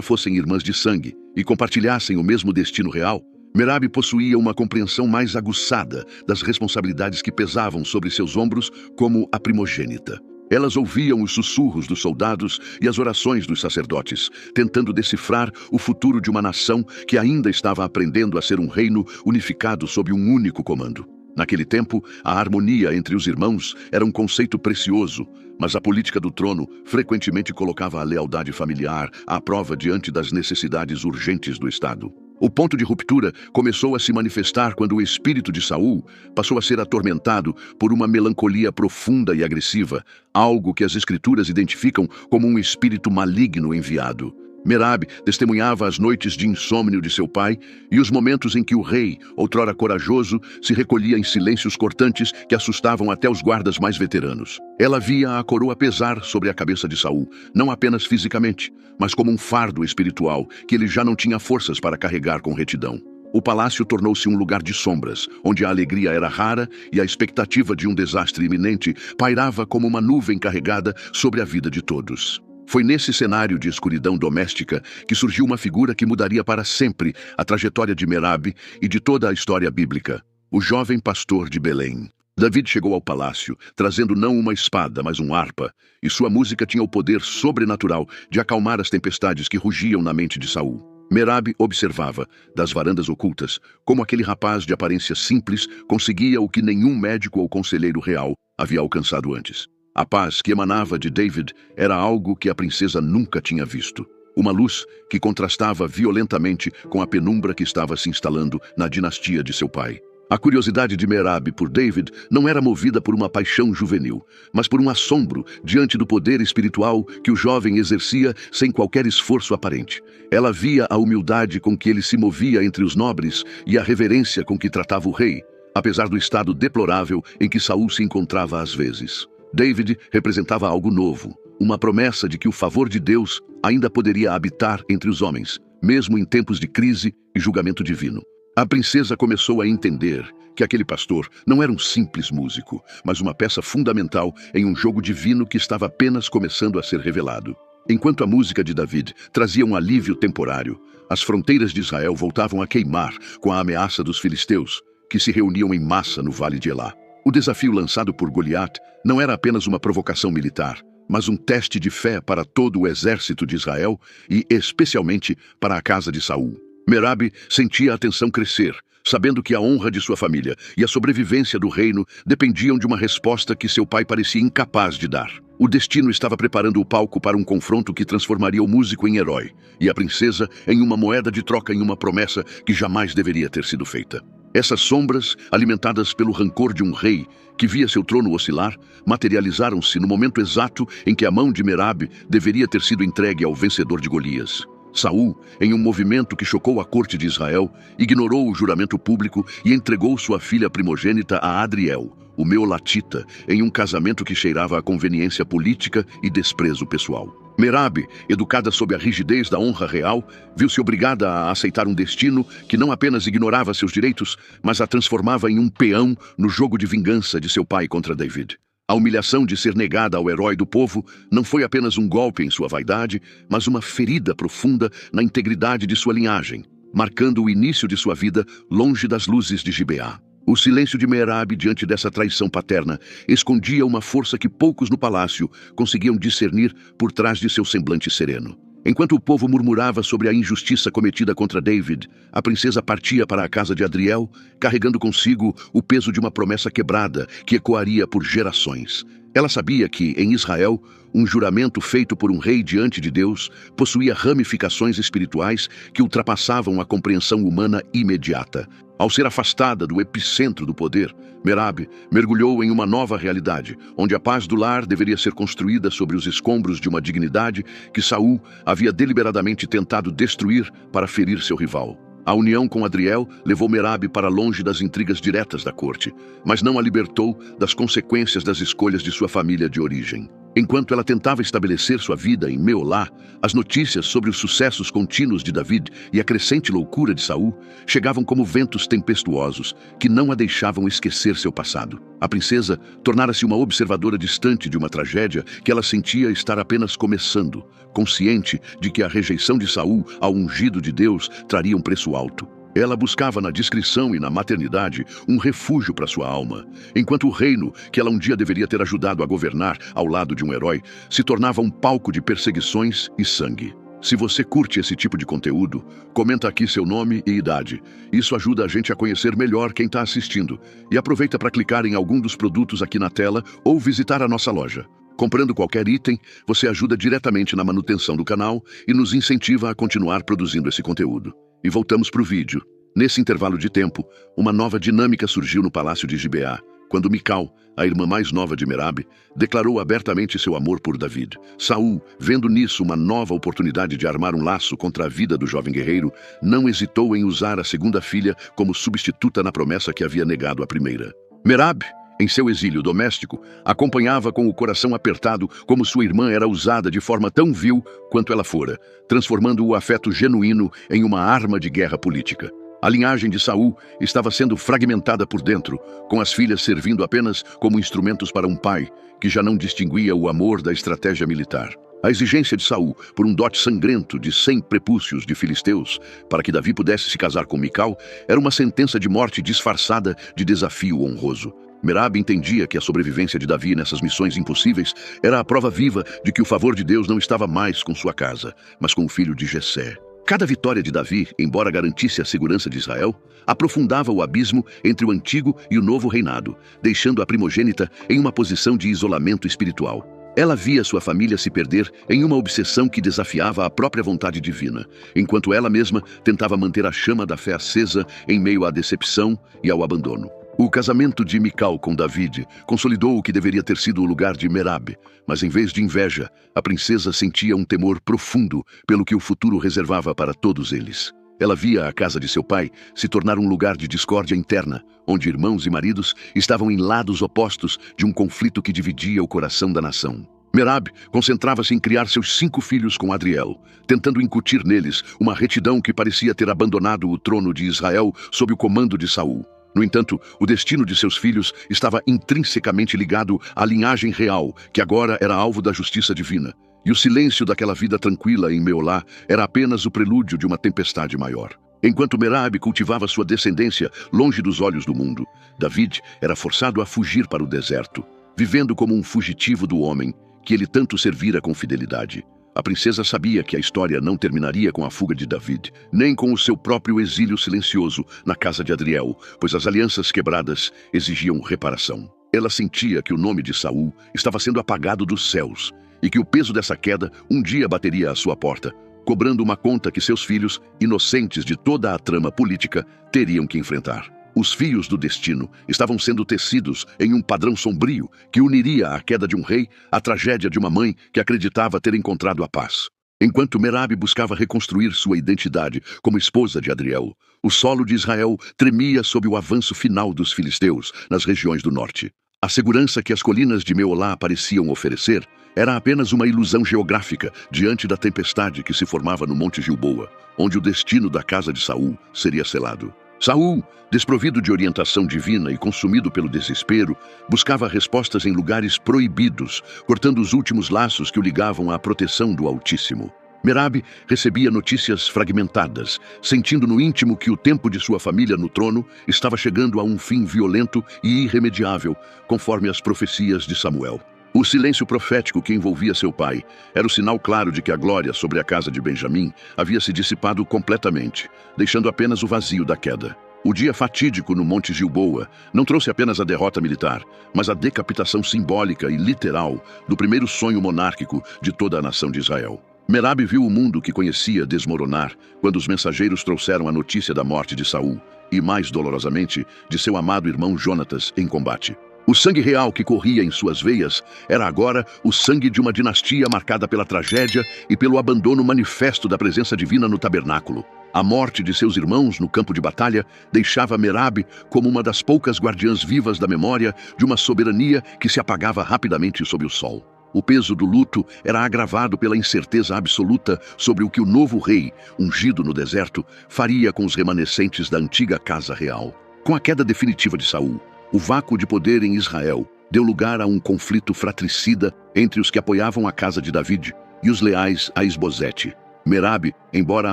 fossem irmãs de sangue e compartilhassem o mesmo destino real, Merabi possuía uma compreensão mais aguçada das responsabilidades que pesavam sobre seus ombros como a primogênita. Elas ouviam os sussurros dos soldados e as orações dos sacerdotes, tentando decifrar o futuro de uma nação que ainda estava aprendendo a ser um reino unificado sob um único comando. Naquele tempo, a harmonia entre os irmãos era um conceito precioso, mas a política do trono frequentemente colocava a lealdade familiar à prova diante das necessidades urgentes do Estado. O ponto de ruptura começou a se manifestar quando o espírito de Saul passou a ser atormentado por uma melancolia profunda e agressiva, algo que as Escrituras identificam como um espírito maligno enviado. Merabi testemunhava as noites de insônia de seu pai e os momentos em que o rei, outrora corajoso, se recolhia em silêncios cortantes que assustavam até os guardas mais veteranos. Ela via a coroa pesar sobre a cabeça de Saul, não apenas fisicamente, mas como um fardo espiritual que ele já não tinha forças para carregar com retidão. O palácio tornou-se um lugar de sombras, onde a alegria era rara e a expectativa de um desastre iminente pairava como uma nuvem carregada sobre a vida de todos. Foi nesse cenário de escuridão doméstica que surgiu uma figura que mudaria para sempre a trajetória de Merabi e de toda a história bíblica: o jovem pastor de Belém. David chegou ao palácio, trazendo não uma espada, mas um arpa, e sua música tinha o poder sobrenatural de acalmar as tempestades que rugiam na mente de Saul. Merabi observava, das varandas ocultas, como aquele rapaz de aparência simples conseguia o que nenhum médico ou conselheiro real havia alcançado antes. A paz que emanava de David era algo que a princesa nunca tinha visto. Uma luz que contrastava violentamente com a penumbra que estava se instalando na dinastia de seu pai. A curiosidade de Merabi por David não era movida por uma paixão juvenil, mas por um assombro diante do poder espiritual que o jovem exercia sem qualquer esforço aparente. Ela via a humildade com que ele se movia entre os nobres e a reverência com que tratava o rei, apesar do estado deplorável em que Saul se encontrava às vezes. David representava algo novo, uma promessa de que o favor de Deus ainda poderia habitar entre os homens, mesmo em tempos de crise e julgamento divino. A princesa começou a entender que aquele pastor não era um simples músico, mas uma peça fundamental em um jogo divino que estava apenas começando a ser revelado. Enquanto a música de David trazia um alívio temporário, as fronteiras de Israel voltavam a queimar com a ameaça dos filisteus, que se reuniam em massa no Vale de Elá. O desafio lançado por Goliat não era apenas uma provocação militar, mas um teste de fé para todo o exército de Israel e especialmente para a casa de Saul. Merabi sentia a tensão crescer, sabendo que a honra de sua família e a sobrevivência do reino dependiam de uma resposta que seu pai parecia incapaz de dar. O destino estava preparando o palco para um confronto que transformaria o músico em herói e a princesa em uma moeda de troca em uma promessa que jamais deveria ter sido feita. Essas sombras, alimentadas pelo rancor de um rei que via seu trono oscilar, materializaram-se no momento exato em que a mão de Merabi deveria ter sido entregue ao vencedor de Golias. Saul, em um movimento que chocou a corte de Israel, ignorou o juramento público e entregou sua filha primogênita a Adriel, o meolatita, em um casamento que cheirava a conveniência política e desprezo pessoal. Merabi, educada sob a rigidez da honra real, viu-se obrigada a aceitar um destino que não apenas ignorava seus direitos, mas a transformava em um peão no jogo de vingança de seu pai contra David. A humilhação de ser negada ao herói do povo não foi apenas um golpe em sua vaidade, mas uma ferida profunda na integridade de sua linhagem, marcando o início de sua vida longe das luzes de Gibeá. O silêncio de Merabi diante dessa traição paterna escondia uma força que poucos no palácio conseguiam discernir por trás de seu semblante sereno. Enquanto o povo murmurava sobre a injustiça cometida contra David, a princesa partia para a casa de Adriel, carregando consigo o peso de uma promessa quebrada que ecoaria por gerações. Ela sabia que, em Israel, um juramento feito por um rei diante de Deus possuía ramificações espirituais que ultrapassavam a compreensão humana imediata. Ao ser afastada do epicentro do poder, Merabi mergulhou em uma nova realidade, onde a paz do lar deveria ser construída sobre os escombros de uma dignidade que Saul havia deliberadamente tentado destruir para ferir seu rival. A união com Adriel levou Merabi para longe das intrigas diretas da corte, mas não a libertou das consequências das escolhas de sua família de origem. Enquanto ela tentava estabelecer sua vida em Meolá, as notícias sobre os sucessos contínuos de David e a crescente loucura de Saul chegavam como ventos tempestuosos que não a deixavam esquecer seu passado. A princesa tornara-se uma observadora distante de uma tragédia que ela sentia estar apenas começando, consciente de que a rejeição de Saul ao ungido de Deus traria um preço alto. Ela buscava na discrição e na maternidade um refúgio para sua alma, enquanto o reino, que ela um dia deveria ter ajudado a governar ao lado de um herói, se tornava um palco de perseguições e sangue. Se você curte esse tipo de conteúdo, comenta aqui seu nome e idade. Isso ajuda a gente a conhecer melhor quem está assistindo. E aproveita para clicar em algum dos produtos aqui na tela ou visitar a nossa loja. Comprando qualquer item, você ajuda diretamente na manutenção do canal e nos incentiva a continuar produzindo esse conteúdo. E voltamos para o vídeo. Nesse intervalo de tempo, uma nova dinâmica surgiu no palácio de Gibeá, quando Mical, a irmã mais nova de Merabe, declarou abertamente seu amor por David. Saul, vendo nisso uma nova oportunidade de armar um laço contra a vida do jovem guerreiro, não hesitou em usar a segunda filha como substituta na promessa que havia negado à primeira. Merabe, em seu exílio doméstico, acompanhava com o coração apertado como sua irmã era usada de forma tão vil quanto ela fora, transformando o afeto genuíno em uma arma de guerra política. A linhagem de Saul estava sendo fragmentada por dentro, com as filhas servindo apenas como instrumentos para um pai que já não distinguia o amor da estratégia militar. A exigência de Saul por um dote sangrento de 100 prepúcios de filisteus para que Davi pudesse se casar com Mical era uma sentença de morte disfarçada de desafio honroso. Merabe entendia que a sobrevivência de Davi nessas missões impossíveis era a prova viva de que o favor de Deus não estava mais com sua casa, mas com o filho de Jessé. Cada vitória de Davi, embora garantisse a segurança de Israel, aprofundava o abismo entre o antigo e o novo reinado, deixando a primogênita em uma posição de isolamento espiritual. Ela via sua família se perder em uma obsessão que desafiava a própria vontade divina, enquanto ela mesma tentava manter a chama da fé acesa em meio à decepção e ao abandono. O casamento de Mical com David consolidou o que deveria ter sido o lugar de Merabe, mas em vez de inveja, a princesa sentia um temor profundo pelo que o futuro reservava para todos eles. Ela via a casa de seu pai se tornar um lugar de discórdia interna, onde irmãos e maridos estavam em lados opostos de um conflito que dividia o coração da nação. Merabe concentrava-se em criar seus 5 filhos com Adriel, tentando incutir neles uma retidão que parecia ter abandonado o trono de Israel sob o comando de Saul. No entanto, o destino de seus filhos estava intrinsecamente ligado à linhagem real, que agora era alvo da justiça divina. E o silêncio daquela vida tranquila em Meolá era apenas o prelúdio de uma tempestade maior. Enquanto Merabe cultivava sua descendência longe dos olhos do mundo, David era forçado a fugir para o deserto, vivendo como um fugitivo do homem que ele tanto servira com fidelidade. A princesa sabia que a história não terminaria com a fuga de David, nem com o seu próprio exílio silencioso na casa de Adriel, pois as alianças quebradas exigiam reparação. Ela sentia que o nome de Saul estava sendo apagado dos céus e que o peso dessa queda um dia bateria à sua porta, cobrando uma conta que seus filhos, inocentes de toda a trama política, teriam que enfrentar. Os fios do destino estavam sendo tecidos em um padrão sombrio que uniria a queda de um rei à tragédia de uma mãe que acreditava ter encontrado a paz. Enquanto Merabe buscava reconstruir sua identidade como esposa de Adriel, o solo de Israel tremia sob o avanço final dos filisteus nas regiões do norte. A segurança que as colinas de Meolá pareciam oferecer era apenas uma ilusão geográfica diante da tempestade que se formava no Monte Gilboa, onde o destino da casa de Saul seria selado. Saul, desprovido de orientação divina e consumido pelo desespero, buscava respostas em lugares proibidos, cortando os últimos laços que o ligavam à proteção do Altíssimo. Merabe recebia notícias fragmentadas, sentindo no íntimo que o tempo de sua família no trono estava chegando a um fim violento e irremediável, conforme as profecias de Samuel. O silêncio profético que envolvia seu pai era o sinal claro de que a glória sobre a casa de Benjamim havia se dissipado completamente, deixando apenas o vazio da queda. O dia fatídico no Monte Gilboa não trouxe apenas a derrota militar, mas a decapitação simbólica e literal do primeiro sonho monárquico de toda a nação de Israel. Merabe viu o mundo que conhecia desmoronar quando os mensageiros trouxeram a notícia da morte de Saul e, mais dolorosamente, de seu amado irmão Jonatas em combate. O sangue real que corria em suas veias era agora o sangue de uma dinastia marcada pela tragédia e pelo abandono manifesto da presença divina no tabernáculo. A morte de seus irmãos no campo de batalha deixava Merabe como uma das poucas guardiãs vivas da memória de uma soberania que se apagava rapidamente sob o sol. O peso do luto era agravado pela incerteza absoluta sobre o que o novo rei, ungido no deserto, faria com os remanescentes da antiga casa real. Com a queda definitiva de Saul, o vácuo de poder em Israel deu lugar a um conflito fratricida entre os que apoiavam a casa de David e os leais a Isbosete. Merabe, embora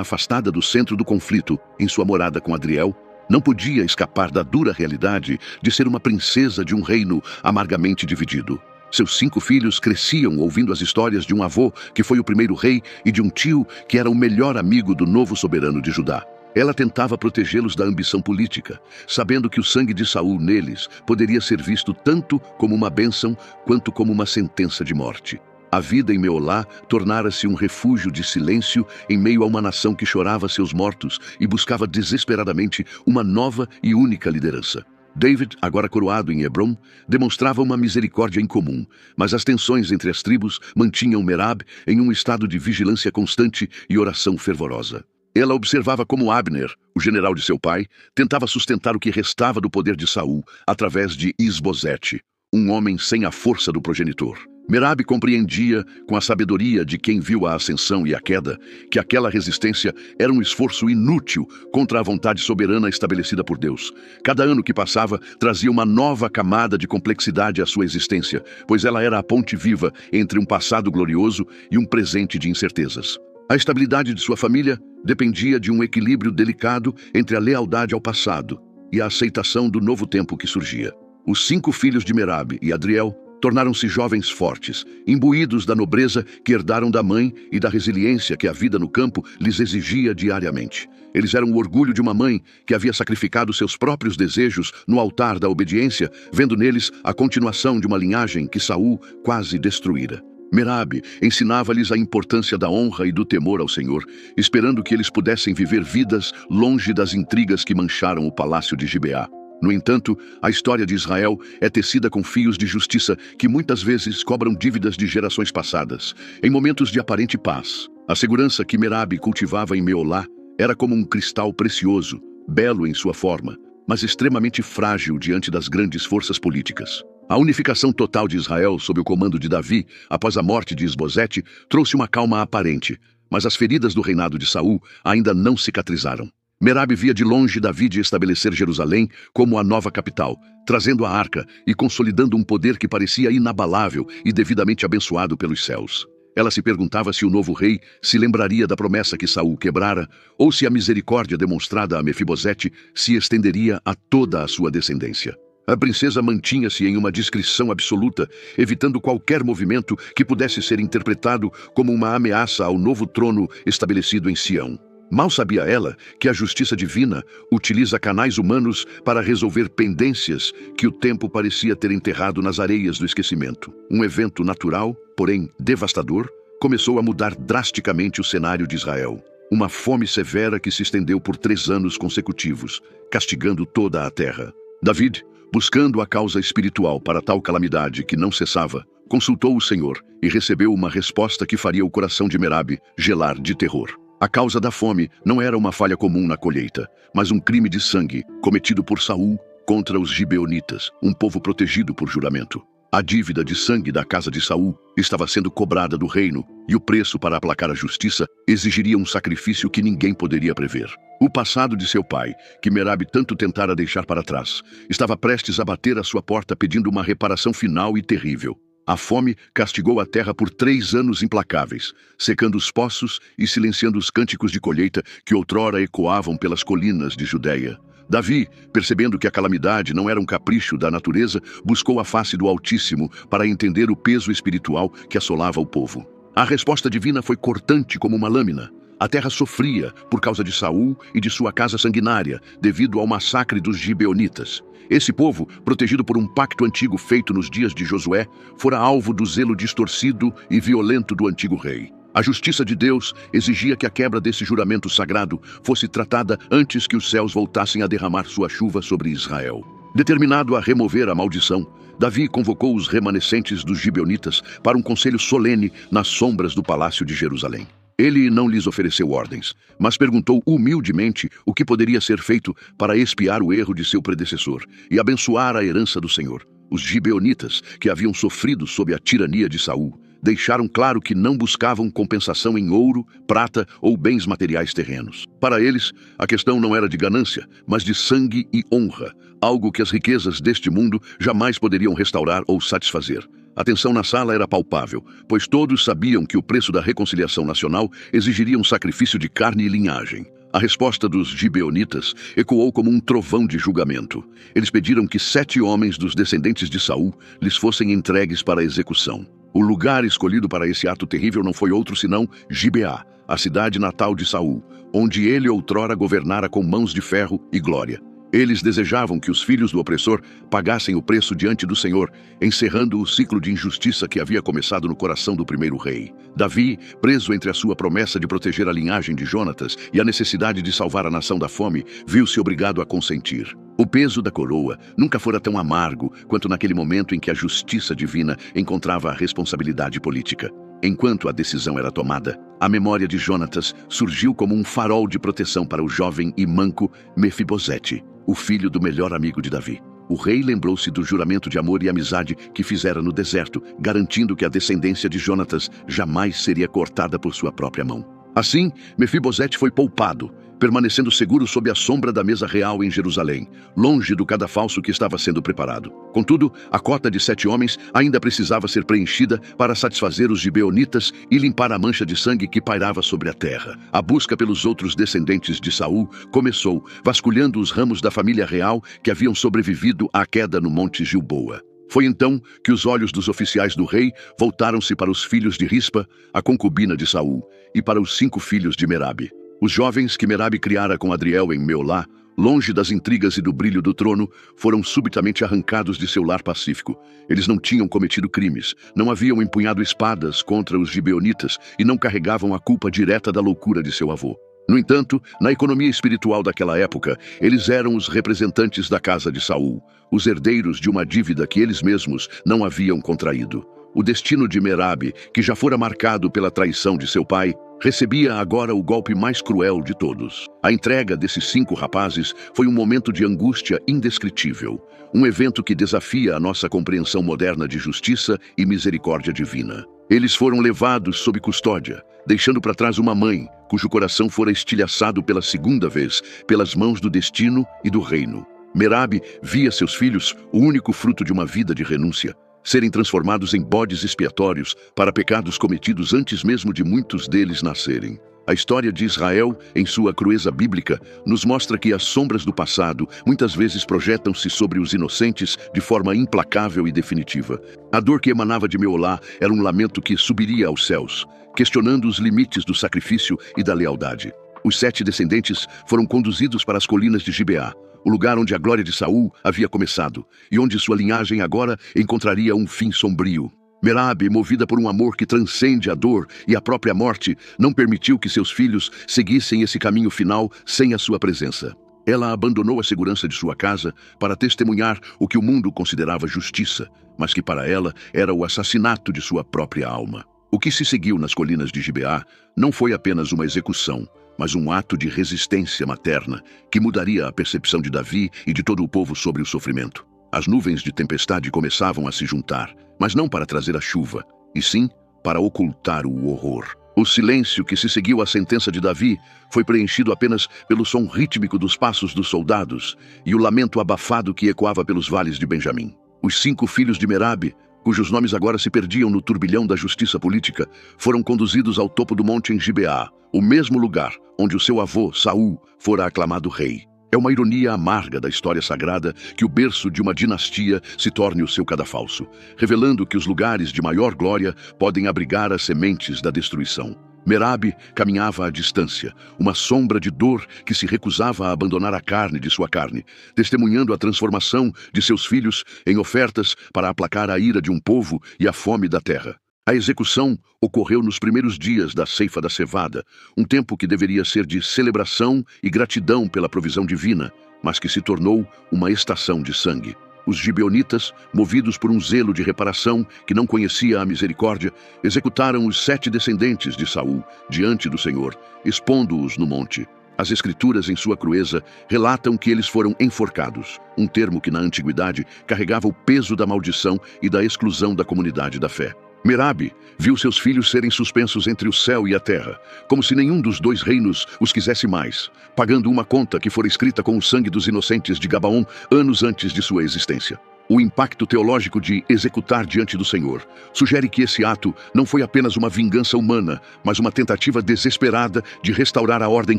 afastada do centro do conflito em sua morada com Adriel, não podia escapar da dura realidade de ser uma princesa de um reino amargamente dividido. Seus 5 filhos cresciam ouvindo as histórias de um avô que foi o primeiro rei e de um tio que era o melhor amigo do novo soberano de Judá. Ela tentava protegê-los da ambição política, sabendo que o sangue de Saul neles poderia ser visto tanto como uma bênção quanto como uma sentença de morte. A vida em Meolá tornara-se um refúgio de silêncio em meio a uma nação que chorava seus mortos e buscava desesperadamente uma nova e única liderança. David, agora coroado em Hebrom, demonstrava uma misericórdia incomum, mas as tensões entre as tribos mantinham Merabe em um estado de vigilância constante e oração fervorosa. Ela observava como Abner, o general de seu pai, tentava sustentar o que restava do poder de Saul através de Isbosete, um homem sem a força do progenitor. Merabe compreendia, com a sabedoria de quem viu a ascensão e a queda, que aquela resistência era um esforço inútil contra a vontade soberana estabelecida por Deus. Cada ano que passava trazia uma nova camada de complexidade à sua existência, pois ela era a ponte viva entre um passado glorioso e um presente de incertezas. A estabilidade de sua família dependia de um equilíbrio delicado entre a lealdade ao passado e a aceitação do novo tempo que surgia. Os 5 filhos de Merabe e Adriel tornaram-se jovens fortes, imbuídos da nobreza que herdaram da mãe e da resiliência que a vida no campo lhes exigia diariamente. Eles eram o orgulho de uma mãe que havia sacrificado seus próprios desejos no altar da obediência, vendo neles a continuação de uma linhagem que Saul quase destruíra. Merabe ensinava-lhes a importância da honra e do temor ao Senhor, esperando que eles pudessem viver vidas longe das intrigas que mancharam o palácio de Gibeá. No entanto, a história de Israel é tecida com fios de justiça que muitas vezes cobram dívidas de gerações passadas. Em momentos de aparente paz, a segurança que Merabe cultivava em Meolá era como um cristal precioso, belo em sua forma, mas extremamente frágil diante das grandes forças políticas. A unificação total de Israel sob o comando de Davi, após a morte de Isbosete, trouxe uma calma aparente, mas as feridas do reinado de Saul ainda não cicatrizaram. Merabe via de longe David estabelecer Jerusalém como a nova capital, trazendo a arca e consolidando um poder que parecia inabalável e devidamente abençoado pelos céus. Ela se perguntava se o novo rei se lembraria da promessa que Saul quebrara, ou se a misericórdia demonstrada a Mefibosete se estenderia a toda a sua descendência. A princesa mantinha-se em uma discrição absoluta, evitando qualquer movimento que pudesse ser interpretado como uma ameaça ao novo trono estabelecido em Sião. Mal sabia ela que a justiça divina utiliza canais humanos para resolver pendências que o tempo parecia ter enterrado nas areias do esquecimento. Um evento natural, porém devastador, começou a mudar drasticamente o cenário de Israel. Uma fome severa que se estendeu por 3 anos consecutivos, castigando toda a terra. David, buscando a causa espiritual para tal calamidade que não cessava, consultou o Senhor e recebeu uma resposta que faria o coração de Merabe gelar de terror. A causa da fome não era uma falha comum na colheita, mas um crime de sangue cometido por Saul contra os gibeonitas, um povo protegido por juramento. A dívida de sangue da casa de Saul estava sendo cobrada do reino, e o preço para aplacar a justiça exigiria um sacrifício que ninguém poderia prever. O passado de seu pai, que Merabe tanto tentara deixar para trás, estava prestes a bater à sua porta pedindo uma reparação final e terrível. A fome castigou a terra por 3 anos implacáveis, secando os poços e silenciando os cânticos de colheita que outrora ecoavam pelas colinas de Judéia. Davi, percebendo que a calamidade não era um capricho da natureza, buscou a face do Altíssimo para entender o peso espiritual que assolava o povo. A resposta divina foi cortante como uma lâmina. A terra sofria por causa de Saul e de sua casa sanguinária, devido ao massacre dos gibeonitas. Esse povo, protegido por um pacto antigo feito nos dias de Josué, fora alvo do zelo distorcido e violento do antigo rei. A justiça de Deus exigia que a quebra desse juramento sagrado fosse tratada antes que os céus voltassem a derramar sua chuva sobre Israel. Determinado a remover a maldição, Davi convocou os remanescentes dos gibeonitas para um conselho solene nas sombras do palácio de Jerusalém. Ele não lhes ofereceu ordens, mas perguntou humildemente o que poderia ser feito para expiar o erro de seu predecessor e abençoar a herança do Senhor. Os gibeonitas, que haviam sofrido sob a tirania de Saul, deixaram claro que não buscavam compensação em ouro, prata ou bens materiais terrenos. Para eles, a questão não era de ganância, mas de sangue e honra, algo que as riquezas deste mundo jamais poderiam restaurar ou satisfazer. A tensão na sala era palpável, pois todos sabiam que o preço da reconciliação nacional exigiria um sacrifício de carne e linhagem. A resposta dos gibeonitas ecoou como um trovão de julgamento. Eles pediram que 7 homens dos descendentes de Saul lhes fossem entregues para a execução. O lugar escolhido para esse ato terrível não foi outro senão Gibeá, a cidade natal de Saul, onde ele outrora governara com mãos de ferro e glória. Eles desejavam que os filhos do opressor pagassem o preço diante do Senhor, encerrando o ciclo de injustiça que havia começado no coração do primeiro rei. Davi, preso entre a sua promessa de proteger a linhagem de Jonatas e a necessidade de salvar a nação da fome, viu-se obrigado a consentir. O peso da coroa nunca fora tão amargo quanto naquele momento em que a justiça divina encontrava a responsabilidade política. Enquanto a decisão era tomada, a memória de Jonatas surgiu como um farol de proteção para o jovem e manco Mefibosete, o filho do melhor amigo de Davi. O rei lembrou-se do juramento de amor e amizade que fizera no deserto, garantindo que a descendência de Jonatas jamais seria cortada por sua própria mão. Assim, Mefibosete foi poupado, permanecendo seguro sob a sombra da mesa real em Jerusalém, longe do cadafalso que estava sendo preparado. Contudo, a cota de 7 homens ainda precisava ser preenchida para satisfazer os gibeonitas e limpar a mancha de sangue que pairava sobre a terra. A busca pelos outros descendentes de Saul começou, vasculhando os ramos da família real que haviam sobrevivido à queda no Monte Gilboa. Foi então que os olhos dos oficiais do rei voltaram-se para os filhos de Rispa, a concubina de Saul, e para os 5 filhos de Merabe. Os jovens que Merabe criara com Adriel em Meolá, longe das intrigas e do brilho do trono, foram subitamente arrancados de seu lar pacífico. Eles não tinham cometido crimes, não haviam empunhado espadas contra os gibeonitas e não carregavam a culpa direta da loucura de seu avô. No entanto, na economia espiritual daquela época, eles eram os representantes da casa de Saul, os herdeiros de uma dívida que eles mesmos não haviam contraído. O destino de Merabe, que já fora marcado pela traição de seu pai, recebia agora o golpe mais cruel de todos. A entrega desses 5 rapazes foi um momento de angústia indescritível, um evento que desafia a nossa compreensão moderna de justiça e misericórdia divina. Eles foram levados sob custódia, deixando para trás uma mãe, cujo coração fora estilhaçado pela 2ª vez, pelas mãos do destino e do reino. Merabe via seus filhos, o único fruto de uma vida de renúncia, serem transformados em bodes expiatórios para pecados cometidos antes mesmo de muitos deles nascerem. A história de Israel, em sua crueza bíblica, nos mostra que as sombras do passado muitas vezes projetam-se sobre os inocentes de forma implacável e definitiva. A dor que emanava de Meolá era um lamento que subiria aos céus, questionando os limites do sacrifício e da lealdade. Os 7 descendentes foram conduzidos para as colinas de Gibeá, o lugar onde a glória de Saul havia começado, e onde sua linhagem agora encontraria um fim sombrio. Merabe, movida por um amor que transcende a dor e a própria morte, não permitiu que seus filhos seguissem esse caminho final sem a sua presença. Ela abandonou a segurança de sua casa para testemunhar o que o mundo considerava justiça, mas que para ela era o assassinato de sua própria alma. O que se seguiu nas colinas de Gibeá não foi apenas uma execução, mas um ato de resistência materna que mudaria a percepção de Davi e de todo o povo sobre o sofrimento. As nuvens de tempestade começavam a se juntar, mas não para trazer a chuva, e sim para ocultar o horror. O silêncio que se seguiu à sentença de Davi foi preenchido apenas pelo som rítmico dos passos dos soldados e o lamento abafado que ecoava pelos vales de Benjamim. Os 5 filhos de Merabe, cujos nomes agora se perdiam no turbilhão da justiça política, foram conduzidos ao topo do monte em Gibeá, o mesmo lugar onde o seu avô, Saul, fora aclamado rei. É uma ironia amarga da história sagrada que o berço de uma dinastia se torne o seu cadafalso, revelando que os lugares de maior glória podem abrigar as sementes da destruição. Merabe caminhava à distância, uma sombra de dor que se recusava a abandonar a carne de sua carne, testemunhando a transformação de seus filhos em ofertas para aplacar a ira de um povo e a fome da terra. A execução ocorreu nos primeiros dias da ceifa da cevada, um tempo que deveria ser de celebração e gratidão pela provisão divina, mas que se tornou uma estação de sangue. Os gibeonitas, movidos por um zelo de reparação que não conhecia a misericórdia, executaram os 7 descendentes de Saul diante do Senhor, expondo-os no monte. As escrituras, em sua crueza, relatam que eles foram enforcados, um termo que na antiguidade carregava o peso da maldição e da exclusão da comunidade da fé. Merabi viu seus filhos serem suspensos entre o céu e a terra, como se nenhum dos dois reinos os quisesse mais, pagando uma conta que fora escrita com o sangue dos inocentes de Gabaon anos antes de sua existência. O impacto teológico de executar diante do Senhor sugere que esse ato não foi apenas uma vingança humana, mas uma tentativa desesperada de restaurar a ordem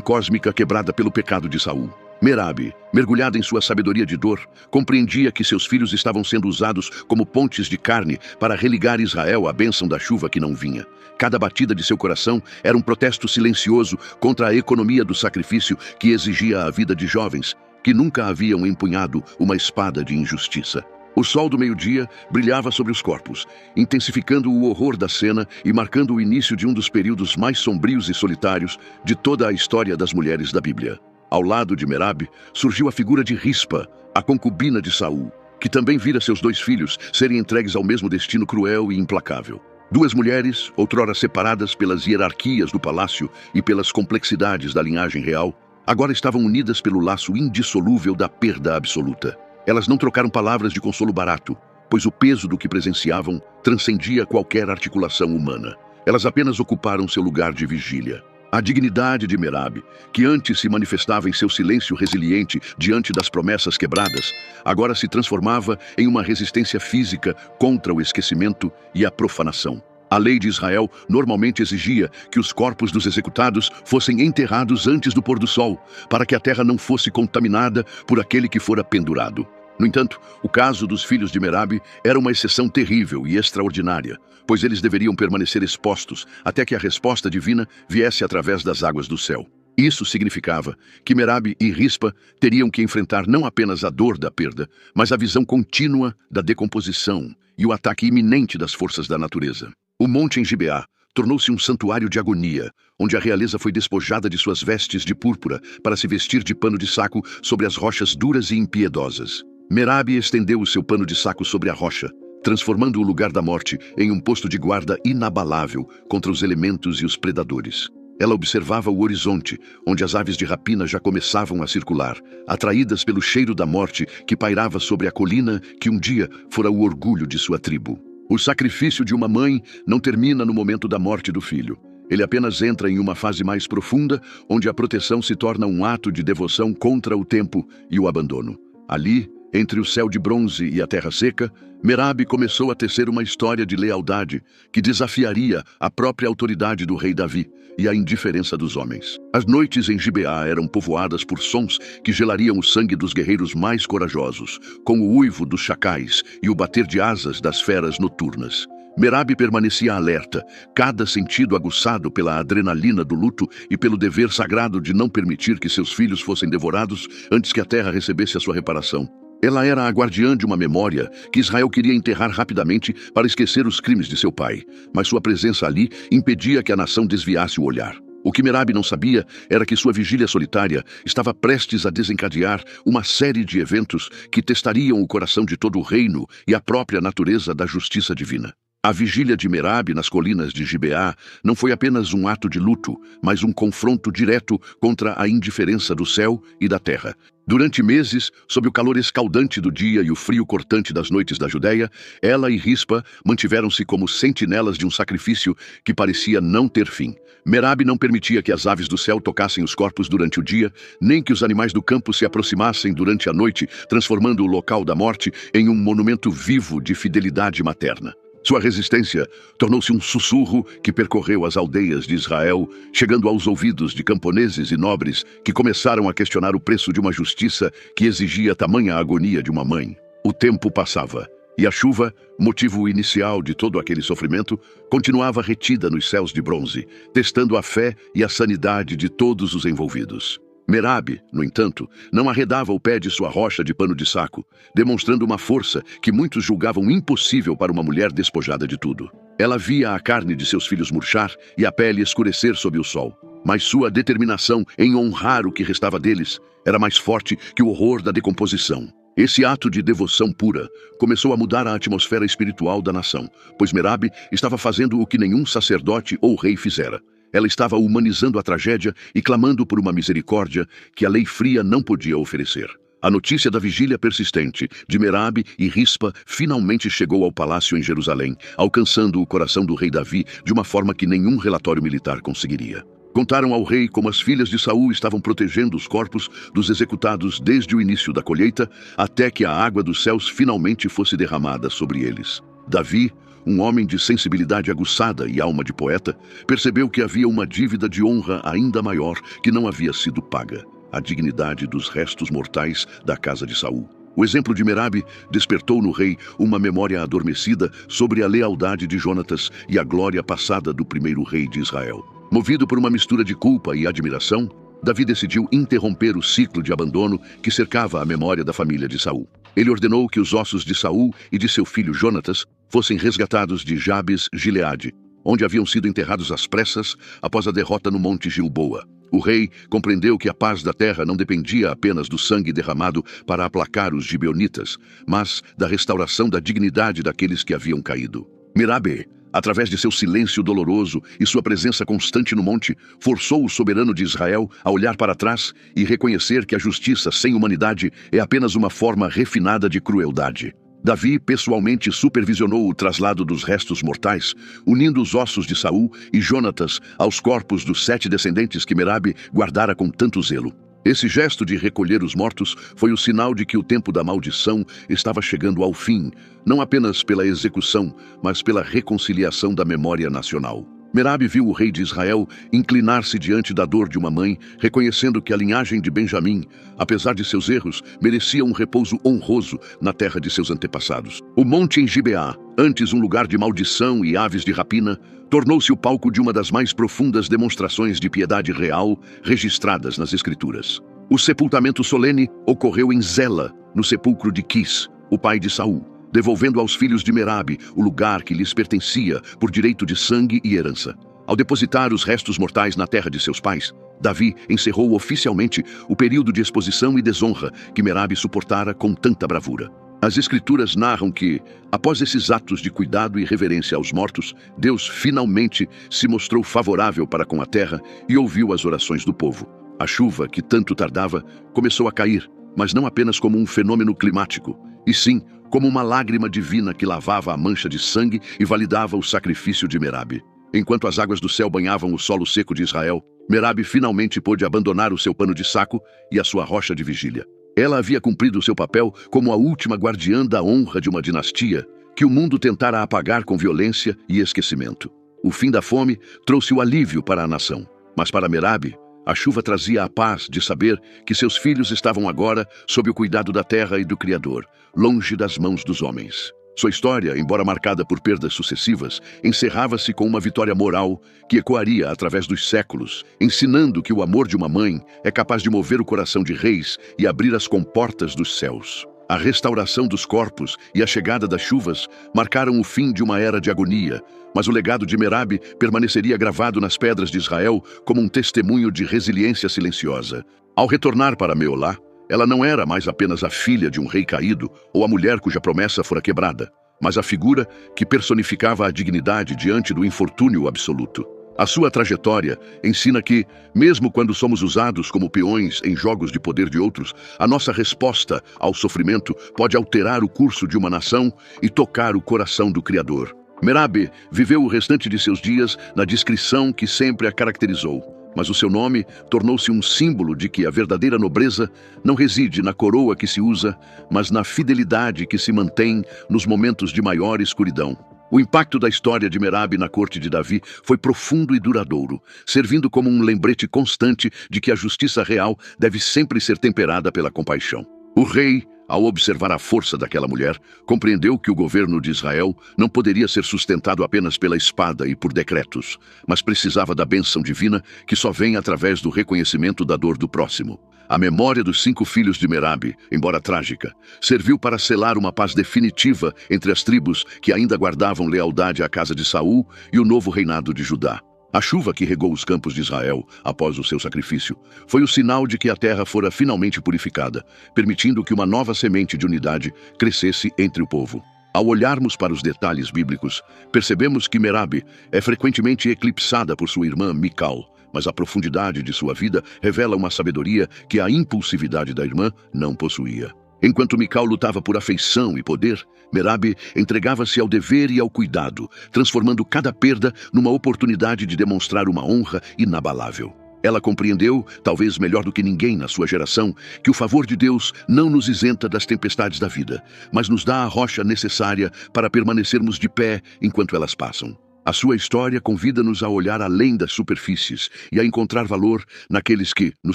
cósmica quebrada pelo pecado de Saul. Merabi, mergulhada em sua sabedoria de dor, compreendia que seus filhos estavam sendo usados como pontes de carne para religar Israel à bênção da chuva que não vinha. Cada batida de seu coração era um protesto silencioso contra a economia do sacrifício que exigia a vida de jovens que nunca haviam empunhado uma espada de injustiça. O sol do meio-dia brilhava sobre os corpos, intensificando o horror da cena e marcando o início de um dos períodos mais sombrios e solitários de toda a história das mulheres da Bíblia. Ao lado de Merabi, surgiu a figura de Rispa, a concubina de Saul, que também vira seus dois filhos serem entregues ao mesmo destino cruel e implacável. Duas mulheres, outrora separadas pelas hierarquias do palácio e pelas complexidades da linhagem real, agora estavam unidas pelo laço indissolúvel da perda absoluta. Elas não trocaram palavras de consolo barato, pois o peso do que presenciavam transcendia qualquer articulação humana. Elas apenas ocuparam seu lugar de vigília. A dignidade de Merabi, que antes se manifestava em seu silêncio resiliente diante das promessas quebradas, agora se transformava em uma resistência física contra o esquecimento e a profanação. A lei de Israel normalmente exigia que os corpos dos executados fossem enterrados antes do pôr do sol, para que a terra não fosse contaminada por aquele que fora pendurado. No entanto, o caso dos filhos de Merabi era uma exceção terrível e extraordinária, pois eles deveriam permanecer expostos até que a resposta divina viesse através das águas do céu. Isso significava que Merabi e Rispa teriam que enfrentar não apenas a dor da perda, mas a visão contínua da decomposição e o ataque iminente das forças da natureza. O monte em Gibeá tornou-se um santuário de agonia, onde a realeza foi despojada de suas vestes de púrpura para se vestir de pano de saco sobre as rochas duras e impiedosas. Merabi estendeu o seu pano de saco sobre a rocha, transformando o lugar da morte em um posto de guarda inabalável contra os elementos e os predadores. Ela observava o horizonte, onde as aves de rapina já começavam a circular, atraídas pelo cheiro da morte que pairava sobre a colina que um dia fora o orgulho de sua tribo. O sacrifício de uma mãe não termina no momento da morte do filho. Ele apenas entra em uma fase mais profunda, onde a proteção se torna um ato de devoção contra o tempo e o abandono. Ali, entre o céu de bronze e a terra seca, Merabi começou a tecer uma história de lealdade que desafiaria a própria autoridade do rei Davi e a indiferença dos homens. As noites em Gibeá eram povoadas por sons que gelariam o sangue dos guerreiros mais corajosos, com o uivo dos chacais e o bater de asas das feras noturnas. Merabi permanecia alerta, cada sentido aguçado pela adrenalina do luto e pelo dever sagrado de não permitir que seus filhos fossem devorados antes que a terra recebesse a sua reparação. Ela era a guardiã de uma memória que Israel queria enterrar rapidamente para esquecer os crimes de seu pai, mas sua presença ali impedia que a nação desviasse o olhar. O que Merabi não sabia era que sua vigília solitária estava prestes a desencadear uma série de eventos que testariam o coração de todo o reino e a própria natureza da justiça divina. A vigília de Merabi nas colinas de Gibeá não foi apenas um ato de luto, mas um confronto direto contra a indiferença do céu e da terra. Durante meses, sob o calor escaldante do dia e o frio cortante das noites da Judéia, ela e Rispa mantiveram-se como sentinelas de um sacrifício que parecia não ter fim. Merabi não permitia que as aves do céu tocassem os corpos durante o dia, nem que os animais do campo se aproximassem durante a noite, transformando o local da morte em um monumento vivo de fidelidade materna. Sua resistência tornou-se um sussurro que percorreu as aldeias de Israel, chegando aos ouvidos de camponeses e nobres que começaram a questionar o preço de uma justiça que exigia tamanha agonia de uma mãe. O tempo passava, e a chuva, motivo inicial de todo aquele sofrimento, continuava retida nos céus de bronze, testando a fé e a sanidade de todos os envolvidos. Merabi, no entanto, não arredava o pé de sua rocha de pano de saco, demonstrando uma força que muitos julgavam impossível para uma mulher despojada de tudo. Ela via a carne de seus filhos murchar e a pele escurecer sob o sol, mas sua determinação em honrar o que restava deles era mais forte que o horror da decomposição. Esse ato de devoção pura começou a mudar a atmosfera espiritual da nação, pois Merabi estava fazendo o que nenhum sacerdote ou rei fizera. Ela estava humanizando a tragédia e clamando por uma misericórdia que a lei fria não podia oferecer. A notícia da vigília persistente de Merabe e Rispa finalmente chegou ao palácio em Jerusalém, alcançando o coração do rei Davi de uma forma que nenhum relatório militar conseguiria. Contaram ao rei como as filhas de Saul estavam protegendo os corpos dos executados desde o início da colheita, até que a água dos céus finalmente fosse derramada sobre eles. Davi, um homem de sensibilidade aguçada e alma de poeta, percebeu que havia uma dívida de honra ainda maior que não havia sido paga: a dignidade dos restos mortais da casa de Saul. O exemplo de Merabe despertou no rei uma memória adormecida sobre a lealdade de Jonatas e a glória passada do primeiro rei de Israel. Movido por uma mistura de culpa e admiração, Davi decidiu interromper o ciclo de abandono que cercava a memória da família de Saul. Ele ordenou que os ossos de Saul e de seu filho Jonatas fossem resgatados de Jabes-Gileade, onde haviam sido enterrados às pressas após a derrota no Monte Gilboa. O rei compreendeu que a paz da terra não dependia apenas do sangue derramado para aplacar os gibeonitas, mas da restauração da dignidade daqueles que haviam caído. Merabe, através de seu silêncio doloroso e sua presença constante no monte, forçou o soberano de Israel a olhar para trás e reconhecer que a justiça sem humanidade é apenas uma forma refinada de crueldade. Davi pessoalmente supervisionou o traslado dos restos mortais, unindo os ossos de Saul e Jonatas aos corpos dos 7 descendentes que Merabe guardara com tanto zelo. Esse gesto de recolher os mortos foi o sinal de que o tempo da maldição estava chegando ao fim, não apenas pela execução, mas pela reconciliação da memória nacional. Merabe viu o rei de Israel inclinar-se diante da dor de uma mãe, reconhecendo que a linhagem de Benjamim, apesar de seus erros, merecia um repouso honroso na terra de seus antepassados. O monte em Gibeá, antes um lugar de maldição e aves de rapina, tornou-se o palco de uma das mais profundas demonstrações de piedade real registradas nas Escrituras. O sepultamento solene ocorreu em Zela, no sepulcro de Quis, o pai de Saul, devolvendo aos filhos de Merabe o lugar que lhes pertencia por direito de sangue e herança. Ao depositar os restos mortais na terra de seus pais, Davi encerrou oficialmente o período de exposição e desonra que Merabe suportara com tanta bravura. As Escrituras narram que, após esses atos de cuidado e reverência aos mortos, Deus finalmente se mostrou favorável para com a terra e ouviu as orações do povo. A chuva, que tanto tardava, começou a cair, mas não apenas como um fenômeno climático, e sim como uma lágrima divina que lavava a mancha de sangue e validava o sacrifício de Merabe. Enquanto as águas do céu banhavam o solo seco de Israel, Merabe finalmente pôde abandonar o seu pano de saco e a sua rocha de vigília. Ela havia cumprido seu papel como a última guardiã da honra de uma dinastia que o mundo tentara apagar com violência e esquecimento. O fim da fome trouxe o alívio para a nação, mas para Merabe, a chuva trazia a paz de saber que seus filhos estavam agora sob o cuidado da terra e do Criador, longe das mãos dos homens. Sua história, embora marcada por perdas sucessivas, encerrava-se com uma vitória moral que ecoaria através dos séculos, ensinando que o amor de uma mãe é capaz de mover o coração de reis e abrir as comportas dos céus. A restauração dos corpos e a chegada das chuvas marcaram o fim de uma era de agonia, mas o legado de Merabe permaneceria gravado nas pedras de Israel como um testemunho de resiliência silenciosa. Ao retornar para Meolá, ela não era mais apenas a filha de um rei caído ou a mulher cuja promessa fora quebrada, mas a figura que personificava a dignidade diante do infortúnio absoluto. A sua trajetória ensina que, mesmo quando somos usados como peões em jogos de poder de outros, a nossa resposta ao sofrimento pode alterar o curso de uma nação e tocar o coração do Criador. Merabe viveu o restante de seus dias na discrição que sempre a caracterizou, mas o seu nome tornou-se um símbolo de que a verdadeira nobreza não reside na coroa que se usa, mas na fidelidade que se mantém nos momentos de maior escuridão. O impacto da história de Merabe na corte de Davi foi profundo e duradouro, servindo como um lembrete constante de que a justiça real deve sempre ser temperada pela compaixão. O rei, ao observar a força daquela mulher, compreendeu que o governo de Israel não poderia ser sustentado apenas pela espada e por decretos, mas precisava da bênção divina que só vem através do reconhecimento da dor do próximo. A memória dos 5 filhos de Merabe, embora trágica, serviu para selar uma paz definitiva entre as tribos que ainda guardavam lealdade à casa de Saul e o novo reinado de Judá. A chuva que regou os campos de Israel após o seu sacrifício foi o sinal de que a terra fora finalmente purificada, permitindo que uma nova semente de unidade crescesse entre o povo. Ao olharmos para os detalhes bíblicos, percebemos que Merabe é frequentemente eclipsada por sua irmã Mical, mas a profundidade de sua vida revela uma sabedoria que a impulsividade da irmã não possuía. Enquanto Mical lutava por afeição e poder, Merabe entregava-se ao dever e ao cuidado, transformando cada perda numa oportunidade de demonstrar uma honra inabalável. Ela compreendeu, talvez melhor do que ninguém na sua geração, que o favor de Deus não nos isenta das tempestades da vida, mas nos dá a rocha necessária para permanecermos de pé enquanto elas passam. A sua história convida-nos a olhar além das superfícies e a encontrar valor naqueles que, no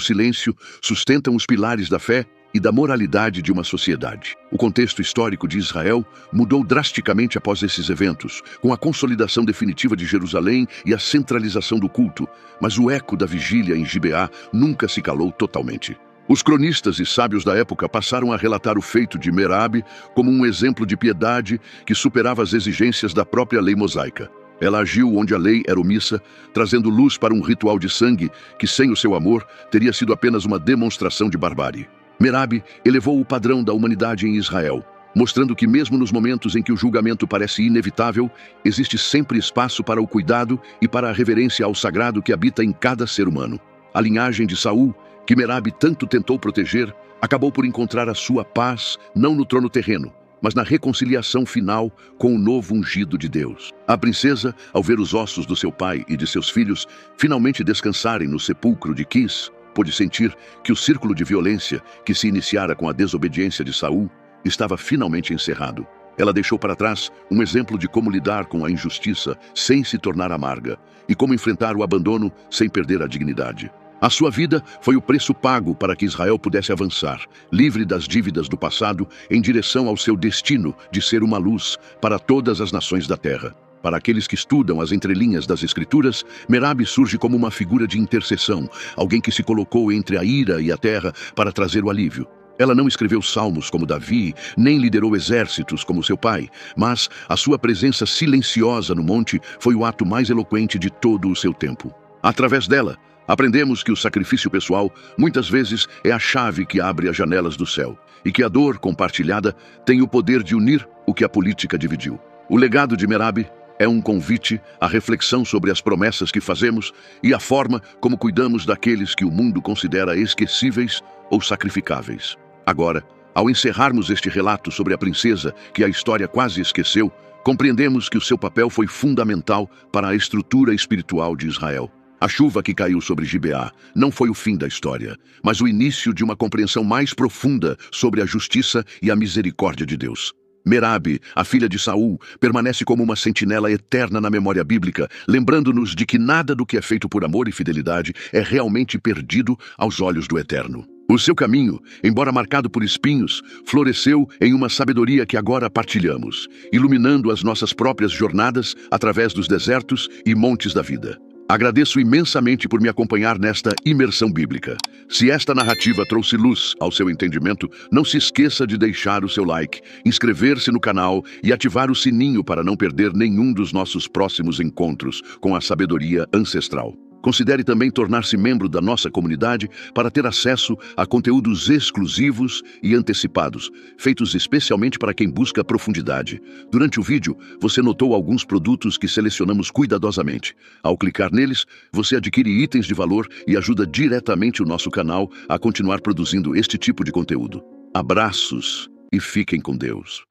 silêncio, sustentam os pilares da fé e da moralidade de uma sociedade. O contexto histórico de Israel mudou drasticamente após esses eventos, com a consolidação definitiva de Jerusalém e a centralização do culto, mas o eco da vigília em Gibeá nunca se calou totalmente. Os cronistas e sábios da época passaram a relatar o feito de Merabe como um exemplo de piedade que superava as exigências da própria lei mosaica. Ela agiu onde a lei era omissa, trazendo luz para um ritual de sangue que, sem o seu amor, teria sido apenas uma demonstração de barbárie. Merabe elevou o padrão da humanidade em Israel, mostrando que mesmo nos momentos em que o julgamento parece inevitável, existe sempre espaço para o cuidado e para a reverência ao sagrado que habita em cada ser humano. A linhagem de Saul, que Merabe tanto tentou proteger, acabou por encontrar a sua paz não no trono terreno, mas na reconciliação final com o novo ungido de Deus. A princesa, ao ver os ossos do seu pai e de seus filhos finalmente descansarem no sepulcro de Quis, pôde sentir que o círculo de violência que se iniciara com a desobediência de Saul estava finalmente encerrado. Ela deixou para trás um exemplo de como lidar com a injustiça sem se tornar amarga e como enfrentar o abandono sem perder a dignidade. A sua vida foi o preço pago para que Israel pudesse avançar, livre das dívidas do passado, em direção ao seu destino de ser uma luz para todas as nações da terra. Para aqueles que estudam as entrelinhas das Escrituras, Merabe surge como uma figura de intercessão, alguém que se colocou entre a ira e a terra para trazer o alívio. Ela não escreveu salmos como Davi, nem liderou exércitos como seu pai, mas a sua presença silenciosa no monte foi o ato mais eloquente de todo o seu tempo. Através dela, aprendemos que o sacrifício pessoal muitas vezes é a chave que abre as janelas do céu, e que a dor compartilhada tem o poder de unir o que a política dividiu. O legado de Merabe é um convite à reflexão sobre as promessas que fazemos e a forma como cuidamos daqueles que o mundo considera esquecíveis ou sacrificáveis. Agora, ao encerrarmos este relato sobre a princesa que a história quase esqueceu, compreendemos que o seu papel foi fundamental para a estrutura espiritual de Israel. A chuva que caiu sobre Gibeá não foi o fim da história, mas o início de uma compreensão mais profunda sobre a justiça e a misericórdia de Deus. Merabe, a filha de Saul, permanece como uma sentinela eterna na memória bíblica, lembrando-nos de que nada do que é feito por amor e fidelidade é realmente perdido aos olhos do Eterno. O seu caminho, embora marcado por espinhos, floresceu em uma sabedoria que agora partilhamos, iluminando as nossas próprias jornadas através dos desertos e montes da vida. Agradeço imensamente por me acompanhar nesta imersão bíblica. Se esta narrativa trouxe luz ao seu entendimento, não se esqueça de deixar o seu like, inscrever-se no canal e ativar o sininho para não perder nenhum dos nossos próximos encontros com a sabedoria ancestral. Considere também tornar-se membro da nossa comunidade para ter acesso a conteúdos exclusivos e antecipados, feitos especialmente para quem busca profundidade. Durante o vídeo, você notou alguns produtos que selecionamos cuidadosamente. Ao clicar neles, você adquire itens de valor e ajuda diretamente o nosso canal a continuar produzindo este tipo de conteúdo. Abraços e fiquem com Deus.